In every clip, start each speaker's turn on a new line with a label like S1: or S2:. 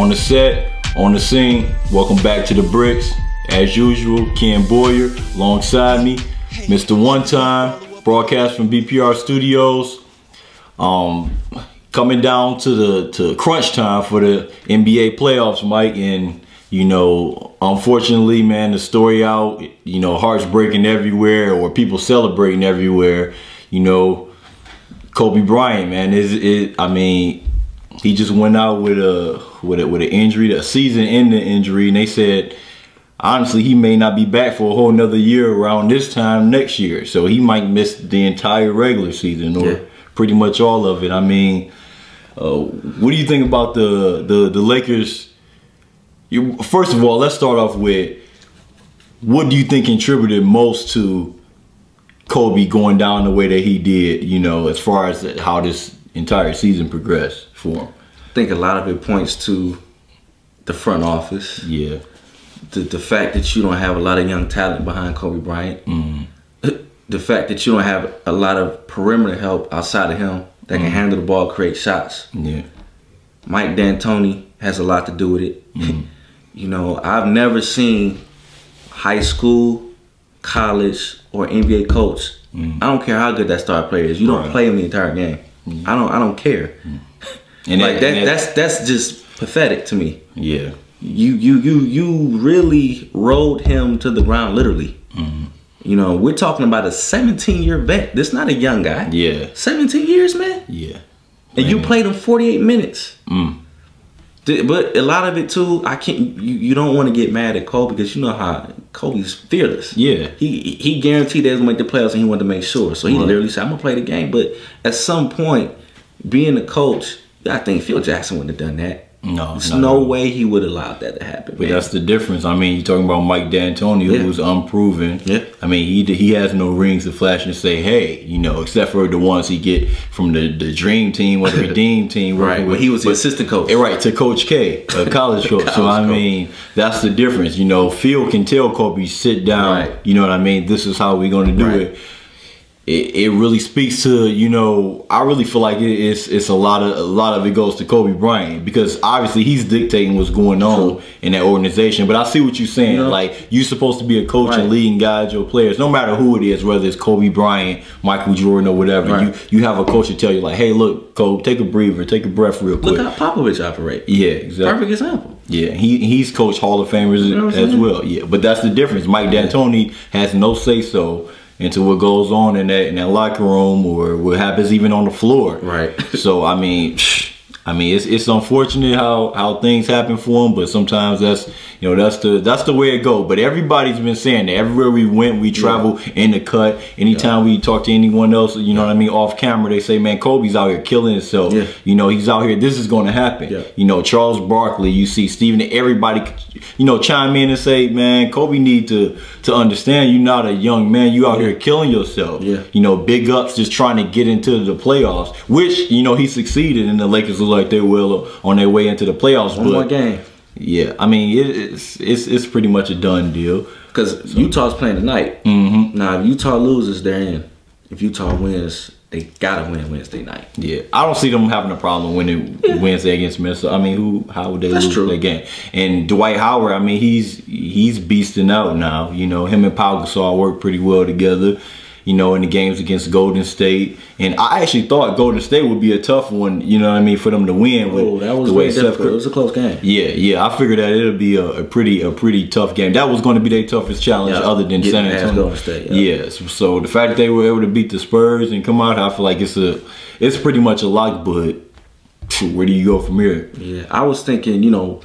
S1: on the set, on the scene. Welcome back to the Bricks. As usual, Ken Boyer alongside me, Mr. One Time, broadcast from BPR Studios. Coming down to crunch time for the NBA playoffs, Mike, and you know, unfortunately, man, the story out, you know, hearts breaking everywhere, or people celebrating everywhere. You know, Kobe Bryant, man, I mean, he just went out with an injury, a season-ending injury, and they said, honestly, he may not be back for a whole nother year around this time next year. So he might miss the entire regular season, or pretty much all of it. I mean, what do you think about the Lakers? First of all, let's start off with, what do you think contributed most to Kobe going down the way that he did, you know, as far as how this entire season progressed for him?
S2: I think a lot of it points to the front office.
S1: Yeah.
S2: The fact that you don't have a lot of young talent behind Kobe Bryant. The fact that you don't have a lot of perimeter help outside of him that can handle the ball, create shots.
S1: Yeah.
S2: Mike D'Antoni has a lot to do with it. You know, I've never seen high school, college, or NBA coach. I don't care how good that star player is. You don't play him the entire game. I don't care. And like that's just pathetic to me.
S1: Yeah.
S2: You really rode him to the ground, literally. You know, we're talking about a 17-year vet. This not a young guy.
S1: Yeah.
S2: 17 years, man.
S1: Yeah.
S2: And you played him 48 minutes. But a lot of it too, you don't want to get mad at Kobe, because you know how Kobe's fearless. Yeah. He guaranteed they was gonna make the playoffs, and he wanted to make sure. So he literally said, I'm gonna play the game. But at some point, being a coach, I think Phil Jackson wouldn't have done that. No, there's no way he would have allowed that to happen.
S1: But that's the difference. I mean, you're talking about Mike D'Antoni, who's unproven. Yeah. I mean, he has no rings to flash and say, hey, you know, except for the ones he get from the Dream Team or the Redeem Team.
S2: Right. When he was the assistant coach.
S1: Right, to Coach K, a college coach. So I mean, that's the difference. You know, Phil can tell Kobe, sit down. Right. You know what I mean? This is how we're going to do it. It really speaks to, you know, I really feel like it's a lot of it goes to Kobe Bryant, because obviously he's dictating what's going on in that organization. But I see what you're saying. Like, you're supposed to be a coach and lead and guide your players, no matter who it is, whether it's Kobe Bryant, Michael Jordan, or whatever. You have a coach to tell you, like, hey, look, Kobe, take a breather, take a breath real quick.
S2: Look how Popovich operates.
S1: Yeah, exactly.
S2: Perfect example.
S1: Yeah, he's coached Hall of Famers as well. Yeah, but that's the difference. Mike D'Antoni has no say so into what goes on in that locker room, or what happens even on the floor. Right. So I mean, it's unfortunate how things happen for him, but sometimes that's the way it goes. But everybody's been saying that everywhere we went, we travel in the cut. Anytime we talk to anyone else, you know what I mean, off camera, they say, man, Kobe's out here killing himself. You know, he's out here. This is going to happen. You know, Charles Barkley, you see Stephen, everybody, you know, chime in and say, man, Kobe need to understand you're not a young man. You out here killing yourself. You know, big ups just trying to get into the playoffs, which, you know, he succeeded, and the Lakers look like they will on their way into the playoffs.
S2: One more game.
S1: Yeah, I mean, it's pretty much a done deal.
S2: Because Utah's playing tonight. Now, if Utah loses, they're in. If Utah wins, they gotta win Wednesday night. Yeah, I
S1: don't see them having a problem winning Wednesday against Minnesota. I mean, how would they lose that game? And Dwight Howard, I mean, he's beasting out now. You know, him and Pau Gasol work pretty well together, you know, in the games against Golden State. And I actually thought Golden State would be a tough one, you know what I mean, for them to win.
S2: That was very difficult. It was a close game.
S1: Yeah, I figured that it'll be a pretty tough game. That was going to be their toughest challenge other than San Antonio.
S2: Golden State,
S1: yes. So the fact that they were able to beat the Spurs and come out, I feel like it's pretty much a lock, but where do you go from here?
S2: Yeah, I was thinking, you know,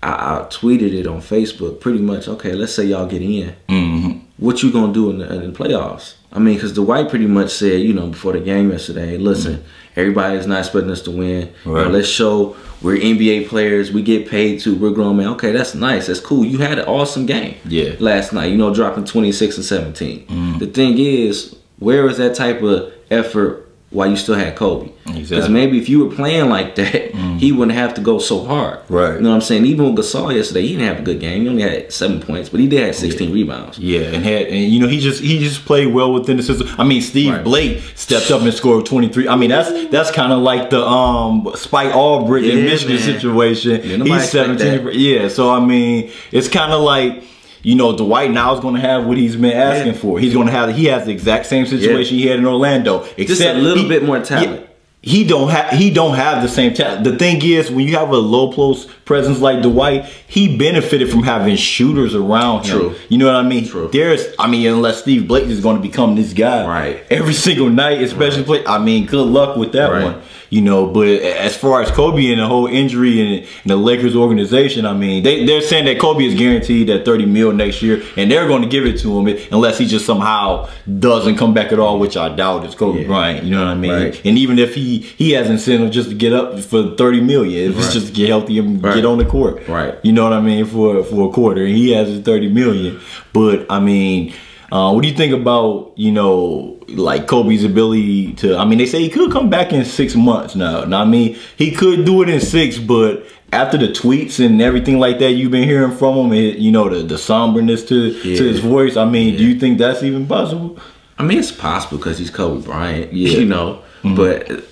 S2: I tweeted it on Facebook pretty much, okay, let's say y'all get in. What you gonna do in the playoffs? I mean, because Dwight pretty much said, you know, before the game yesterday, listen, everybody's not expecting us to win. You know, let's show we're NBA players. We get paid too. We're grown men. Okay, that's nice. That's cool. You had an awesome game last night, you know, dropping 26 and 17. The thing is, where is that type of effort while you still had Kobe. Because
S1: Exactly.
S2: maybe if you were playing like that, he wouldn't have to go so hard.
S1: Right.
S2: You know what I'm saying? Even with Gasol yesterday, he didn't have a good game. He only had 7 points, but he did have 16 rebounds.
S1: Yeah, and you know, he just played well within the system. I mean, Steve Blake stepped up and scored 23. I mean, that's kind of like the Spike Albridge in Michigan situation.
S2: Yeah,
S1: he's 17. Yeah, so I mean, it's kind of like, you know, Dwight now is going to have what he's been asking for. He has the exact same situation he had in Orlando, except
S2: just a little bit more talent.
S1: He don't have the same talent. The thing is, when you have a low post presence like Dwight, he benefited from having shooters around him.
S2: True.
S1: You know what I mean?
S2: True.
S1: Unless Steve Blake is going to become this guy every single night, especially play. I mean, good luck with that one. You know, but as far as Kobe and the whole injury and the Lakers organization, I mean, they're saying that Kobe is guaranteed that $30 million next year, and they're going to give it to him unless he just somehow doesn't come back at all, which I doubt. It's Kobe Bryant. You know what I mean? And even if he has incentive just to get up for $30 million, if it's just to get healthy and get on the court, you know what I mean, for a quarter, and he has his $30 million. But I mean, what do you think about, you know, like Kobe's ability to? I mean, they say he could come back in 6 months now. Now, I mean, he could do it in 6, but after the tweets and everything like that you've been hearing from him, and, you know, the somberness to his voice. I mean, do you think that's even possible?
S2: I mean, it's possible because he's Kobe Bryant, you know. But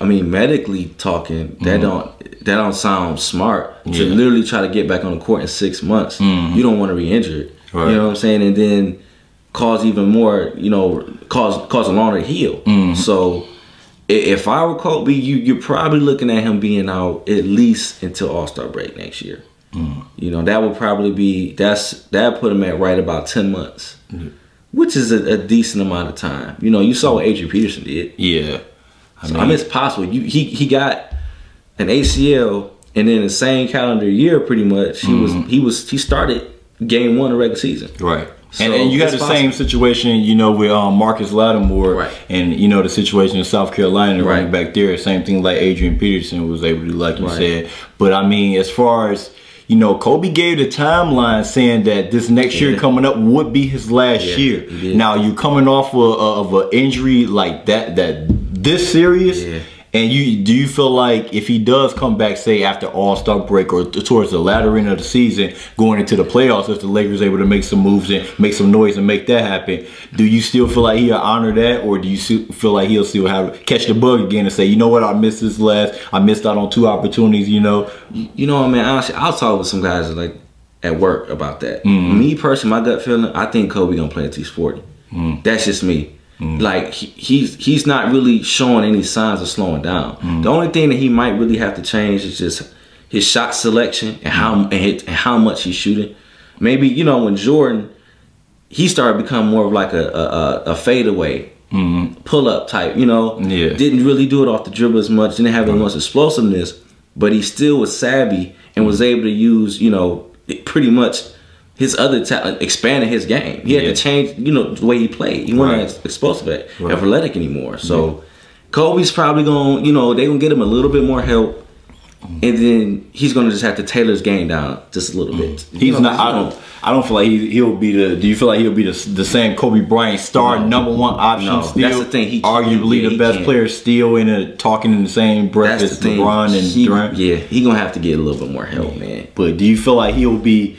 S2: I mean, medically talking, that don't sound smart to literally try to get back on the court in 6 months. You don't want to re-injure it. You know what I'm saying? And then cause even more, you know, cause a longer heal. So if I were Kobe, you're probably looking at him being out at least until All-Star break next year. You know, that would probably be that put him at right about 10 months, which is a decent amount of time. You know, you saw what Adrian Peterson did.
S1: Yeah,
S2: I mean, it's possible. He got an ACL, and then the same calendar year, pretty much he started game 1 of regular season.
S1: Right. So and you had the same situation, you know, with Marcus Lattimore and, you know, the situation in South Carolina running back there. Same thing like Adrian Peterson was able to do, like you said. But, I mean, as far as, you know, Kobe gave the timeline saying that this next year coming up would be his last year. Now, you coming off of an injury like that this serious, and do you feel like if he does come back, say after All-Star break or towards the latter end of the season, going into the playoffs, if the Lakers are able to make some moves and make some noise and make that happen, do you still feel like he'll honor that, or do you feel like he'll still catch the bug again and say, you know what, I missed I missed out on 2 opportunities, you know?
S2: You know what, man, honestly, I'll talk with some guys like at work about that. Me personally, my gut feeling, I think Kobe gonna play until he's 40. That's just me. Like he's not really showing any signs of slowing down. The only thing that he might really have to change is just his shot selection and how much he's shooting. Maybe, you know, when Jordan, he started becoming more of like a fadeaway pull up type. You know, didn't really do it off the dribble as much, didn't have as much explosiveness, but he still was savvy and was able to use, you know, pretty much his other talent, expanding his game. He had to change, you know, the way he played. He wasn't as explosive and athletic anymore. So Kobe's probably going to, you know, they're going to get him a little bit more help. And then he's going to just have to tailor his game down just a little bit.
S1: He's not, I don't feel like he'll be do you feel like he'll be the same Kobe Bryant star #1 option still?
S2: That's the thing. He
S1: arguably the best player still talking in the same breath as LeBron and Durant.
S2: Yeah, he's going to have to get a little bit more help, man.
S1: But do you feel like he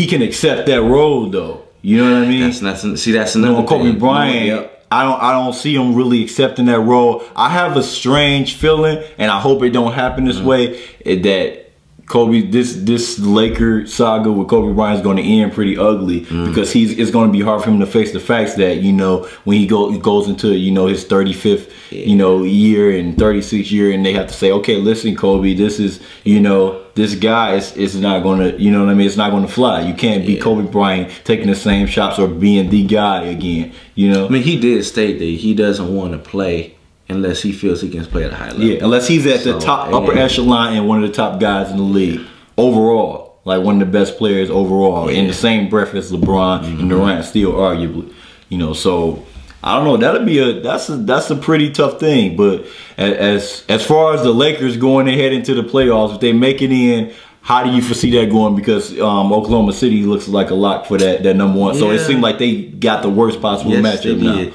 S1: can accept that role though? You know what I mean?
S2: That's another
S1: Kobe Bryant. I don't see him really accepting that role. I have a strange feeling, and I hope it don't happen this way, that Kobe, this Laker saga with Kobe Bryant is going to end pretty ugly because it's going to be hard for him to face the facts that, you know, when he goes into, you know, his 35th you know, year and 36th year, and they have to say, okay, listen, Kobe, this is, you know, this guy is not going to, you know what I mean, it's not going to fly. You can't be Kobe Bryant taking the same shots or being the guy again, you know.
S2: I mean, he did state that he doesn't want to play unless he feels he can play at a high level.
S1: Yeah, unless he's at the top, upper echelon and one of the top guys in the league overall, like one of the best players overall, in the same breath as LeBron and Durant, still arguably, you know. So I don't know. That'll be that's a pretty tough thing. But as far as the Lakers going ahead into the playoffs, if they make it in, how do you foresee that going? Because Oklahoma City looks like a lock for that #1. So it seemed like they got the worst possible matchup now.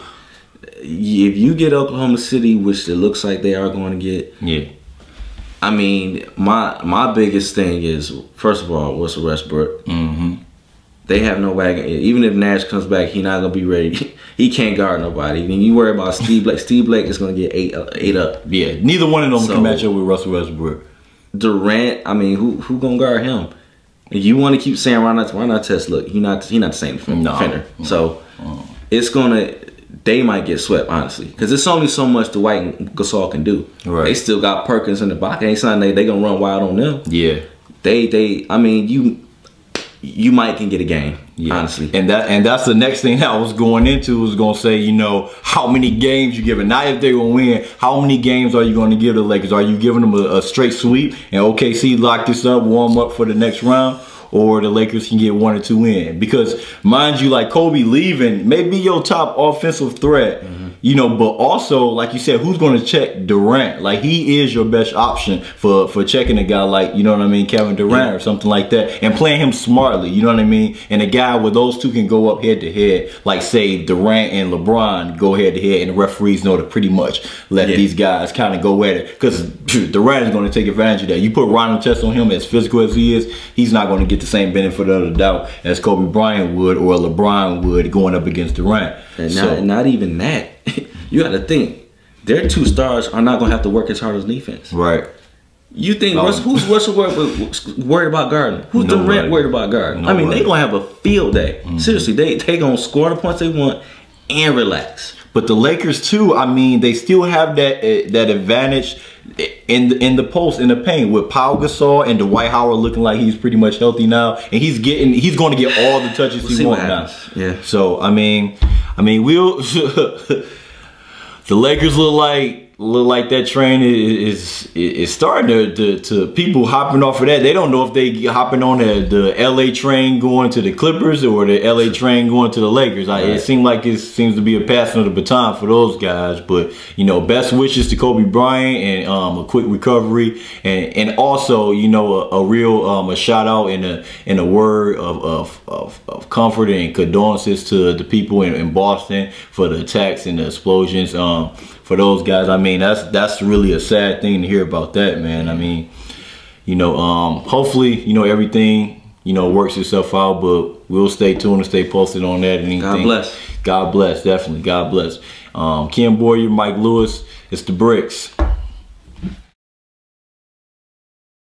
S2: if you get Oklahoma City, which it looks like they are going to get,
S1: yeah.
S2: I mean, my biggest thing is, first of all, Russell Westbrook.
S1: Mm-hmm.
S2: They have no wagon. Even if Nash comes back, he's not gonna be ready. He can't guard nobody. I mean, you worry about Steve Blake. Steve Blake is gonna get eight up.
S1: Yeah, neither one of them can match up with Russell Westbrook.
S2: Durant, I mean, who gonna guard him? If you want to keep saying why not Test? Look, he not the same defender. So it's gonna. They might get swept, honestly, because it's only so much Dwight and Gasol can do.
S1: Right.
S2: They still got Perkins in the box. Ain't something they gonna run wild on them.
S1: Yeah.
S2: I mean, you might can get a game, honestly.
S1: And that's the next thing I was going into, was gonna say, you know, how many games you giving. Not if they're gonna win, how many games are you gonna give the Lakers? Are you giving them a straight sweep and OKC lock this up, warm up for the next round? Or the Lakers can get 1 or 2 in? Because mind you, like Kobe leaving may be your top offensive threat, you know, but also, like you said, who's going to check Durant? Like, he is your best option for checking a guy like, you know what I mean, Kevin Durant or something like that, and playing him smartly, you know what I mean? And a guy where those two can go up head to head, like say Durant and LeBron go head to head, and the referees know to pretty much let these guys kind of go at it, because Durant is going to take advantage of that. You put Ronald Test on him, as physical as he is, he's not going to get the same benefit of the doubt as Kobe Bryant would or LeBron would going up against Durant.
S2: And not even that. You got to think, their 2 stars are not going to have to work as hard as defense.
S1: Right.
S2: You think who's Russell worried about guarding? Who's Durant worried about guarding? I mean, they going to have a field day. Seriously, they going to score the points they want and relax.
S1: But the Lakers too, I mean, they still have that advantage in the post, in the paint, with Pau Gasol and Dwight Howard looking like he's pretty much healthy now, and he's going to get all the touches he wants now.
S2: Yeah.
S1: So I mean, we'll the Lakers look like that train is starting to people hopping off of that. They don't know if they hopping on the LA train going to the Clippers or the LA train going to the Lakers. It seems like it seems to be a passing of the baton for those guys. But you know, best wishes to Kobe Bryant and a quick recovery, and also, you know, a real a shout out and a word of comfort and condolences to the people in Boston for the attacks and the explosions. For those guys, I mean, that's really a sad thing to hear about that, man. I mean, you know, hopefully, you know, everything, you know, works itself out, but we'll stay tuned and stay posted on that and anything.
S2: God bless.
S1: God bless, definitely. God bless. Ken Boyer, Mike Lewis, it's the Bricks.